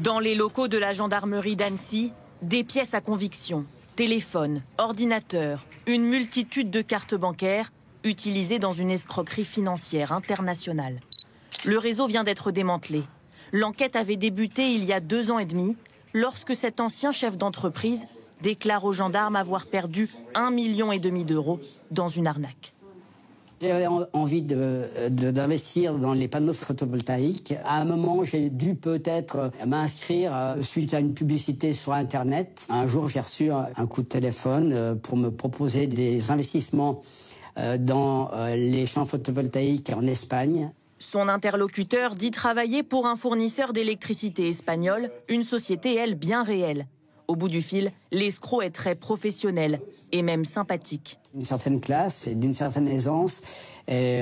Dans les locaux de la gendarmerie d'Annecy, des pièces à conviction, téléphones, ordinateurs, une multitude de cartes bancaires utilisées dans une escroquerie financière internationale. Le réseau vient d'être démantelé. L'enquête avait débuté il y a 2 ans et demi, lorsque cet ancien chef d'entreprise déclare aux gendarmes avoir perdu 1,5 million d'euros dans une arnaque. J'avais envie d'investir dans les panneaux photovoltaïques. À un moment, j'ai dû peut-être m'inscrire suite à une publicité sur Internet. Un jour, j'ai reçu un coup de téléphone pour me proposer des investissements dans les champs photovoltaïques en Espagne. Son interlocuteur dit travailler pour un fournisseur d'électricité espagnol, une société, elle, bien réelle. Au bout du fil, l'escroc est très professionnel et même sympathique. D'une certaine classe et d'une certaine aisance et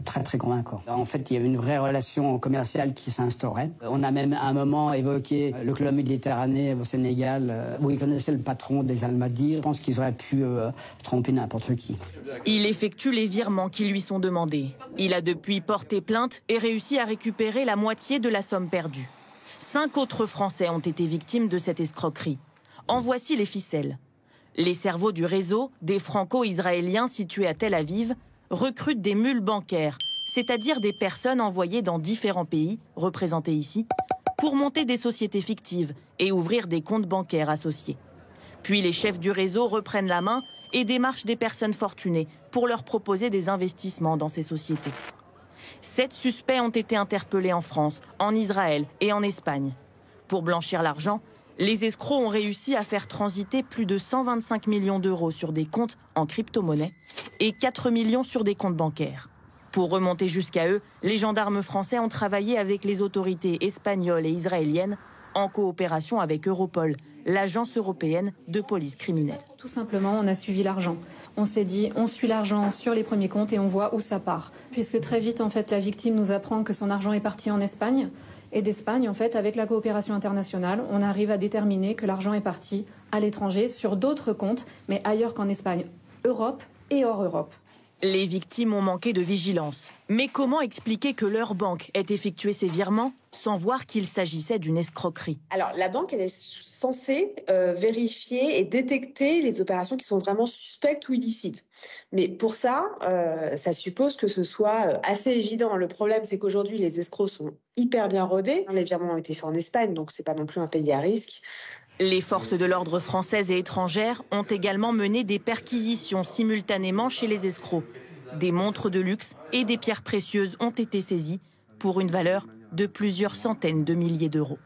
très très convaincant. En fait, il y avait une vraie relation commerciale qui s'instaurait. On a même à un moment évoqué le club méditerranéen au Sénégal où ils connaissaient le patron des Almadies. Je pense qu'ils auraient pu tromper n'importe qui. Il effectue les virements qui lui sont demandés. Il a depuis porté plainte et réussi à récupérer la moitié de la somme perdue. 5 autres Français ont été victimes de cette escroquerie. En voici les ficelles. Les cerveaux du réseau, des franco-israéliens situés à Tel Aviv, recrutent des mules bancaires, c'est-à-dire des personnes envoyées dans différents pays, représentés ici, pour monter des sociétés fictives et ouvrir des comptes bancaires associés. Puis les chefs du réseau reprennent la main et démarchent des personnes fortunées pour leur proposer des investissements dans ces sociétés. 7 suspects ont été interpellés en France, en Israël et en Espagne. Pour blanchir l'argent, les escrocs ont réussi à faire transiter plus de 125 millions d'euros sur des comptes en crypto-monnaie et 4 millions sur des comptes bancaires. Pour remonter jusqu'à eux, les gendarmes français ont travaillé avec les autorités espagnoles et israéliennes en coopération avec Europol, l'agence européenne de police criminelle. Tout simplement, on a suivi l'argent. On s'est dit, on suit l'argent sur les premiers comptes et on voit où ça part. Puisque très vite, en fait, la victime nous apprend que son argent est parti en Espagne. Et d'Espagne, en fait, avec la coopération internationale, on arrive à déterminer que l'argent est parti à l'étranger sur d'autres comptes, mais ailleurs qu'en Espagne, Europe et hors Europe. Les victimes ont manqué de vigilance. Mais comment expliquer que leur banque ait effectué ces virements sans voir qu'il s'agissait d'une escroquerie? Alors, la banque, elle est censée vérifier et détecter les opérations qui sont vraiment suspectes ou illicites. Mais pour ça, ça suppose que ce soit assez évident. Le problème, c'est qu'aujourd'hui, les escrocs sont hyper bien rodés. Les virements ont été faits en Espagne, donc c'est pas non plus un pays à risque. Les forces de l'ordre françaises et étrangères ont également mené des perquisitions simultanément chez les escrocs. Des montres de luxe et des pierres précieuses ont été saisies pour une valeur de plusieurs centaines de milliers d'euros.